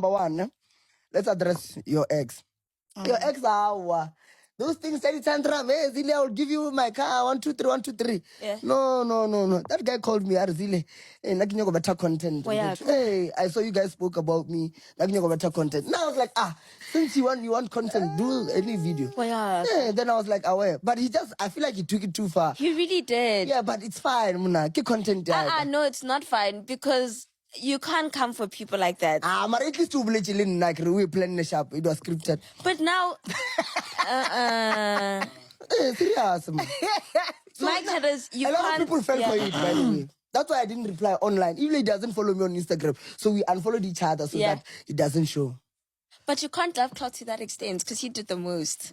Number one, let's address your ex. Your ex, those things any tantrum, Zile, I'll give you my car, 1, 2, 3, 1, 2, 3. Yeah. No. That guy called me, Zile, hey, nakinyo better content. Hey, I saw you guys spoke about me, nakinyo better content. Now I was like, since you want content, do any video. Yeah, then I was like, aware. But I feel like he took it too far. He really did. Yeah, but it's fine, Muna. Keep content. No, it's not fine because you can't come for people like that. But at least we planning the shop. It was scripted. But now, Serious, man. Mike had us. A lot of people fell for it, by the way. That's why I didn't reply online. Even he doesn't follow me on Instagram, so we unfollowed each other so that it doesn't show. But you can't love Clout to that extent because he did the most.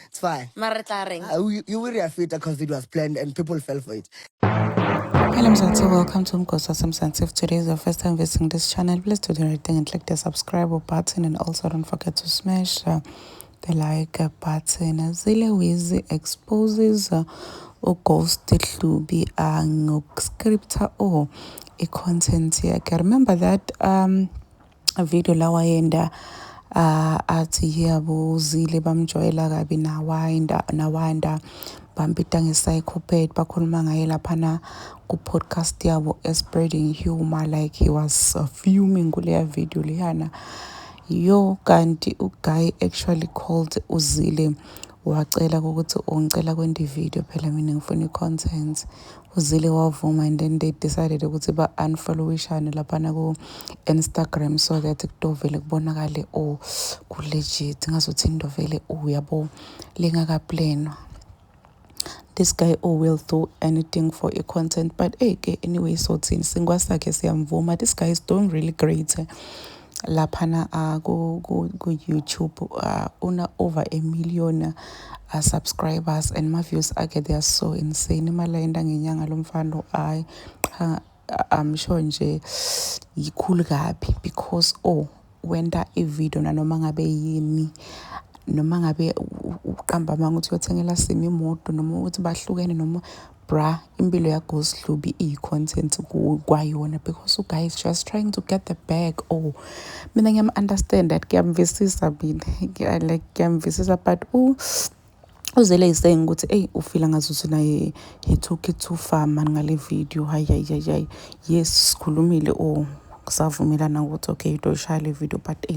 It's fine. You will reaffect because it was planned and people fell for it. Hello, Mzansi. Welcome to Mgosa Mzansi. If today is your first time visiting this channel, please do the right thing and click the subscribe button, and also don't forget to smash the like button. Zile Wizi exposes Ghost Hlubi scripter or a content here. I remember that a video lawa yenda athi yabo Zile bamjoyela kabi nawanda bambita nge-psychopath bakhuluma ngaye laphana ku-podcast yabo spreading humor like he was fuming kuleya video leyana. Yo kanti uguy actually called uZile wacela ukuthi ungicela kwendi video phela mina ngifuna i-content. uZile wavuma and then they decided ukuthi ba-unfollowishane laphana ku-Instagram so that kutovele kubonakale ku-legit ngazuthi indovele yabo lingakaplanwa. This guy will do anything for a content, but anyway, so singwasakhe siyamvuma. This guy is doing really great. Laphana go YouTube una over 1 million subscribers, and my views they are so insane. Imalenda ngenyanga lomfana I'm sure nje yikhulu kabi because wenda i-video nanoma ngabe yini noma ngabe uqamba manga uthi uyothengela simi imoto noma ukuthi bahlukene noma bra impilo ya Ghost Hlubi i-content kwayona because uguy is just trying to get the bag. Mina ngiyam-understand that ngiyamvisisa mina like ngiyamvisisa but uZile is saying ukuthi ufila ngazuthi naye he took it too far man ngale video. Hayi yes sikhulumile savumelana ukuthi okay utoshaya le video but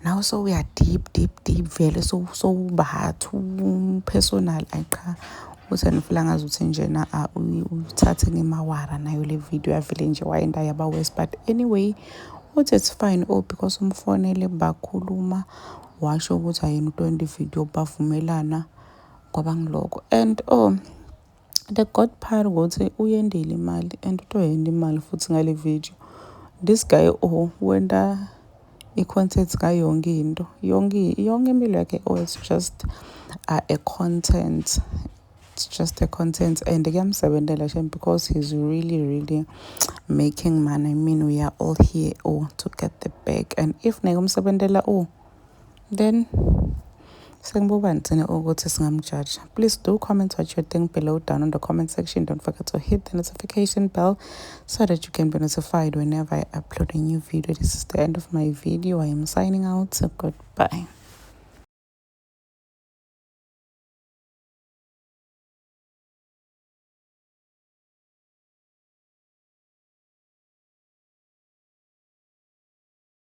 now so we are deep vele so bathu personal ayiqha uthi ngifila ngazuthi njena uthathe ngemawara nayo le video yavele nje wayenda yaba worse but anyway it's fine because umfonele bakhuluma washo ukuthi ayena u20 video bavumelana kwabangiloko and the god part ukuthi uyendile imali and utoyenda imali futhi ngale video. This guy wenda i-content kayonke into yonke impilo yakhe it's just a content. It's just a content and ngiyamsebentela shem because he's really making money. I mean we are all here to get the bag, and if ngiyamsebentela then sengibobani thina ukuthi singamjudge. Please do comment what you think below down in the comment section. Don't forget to hit the notification bell so that you can be notified whenever I upload a new video. This is the end of my video. I am signing out, so goodbye.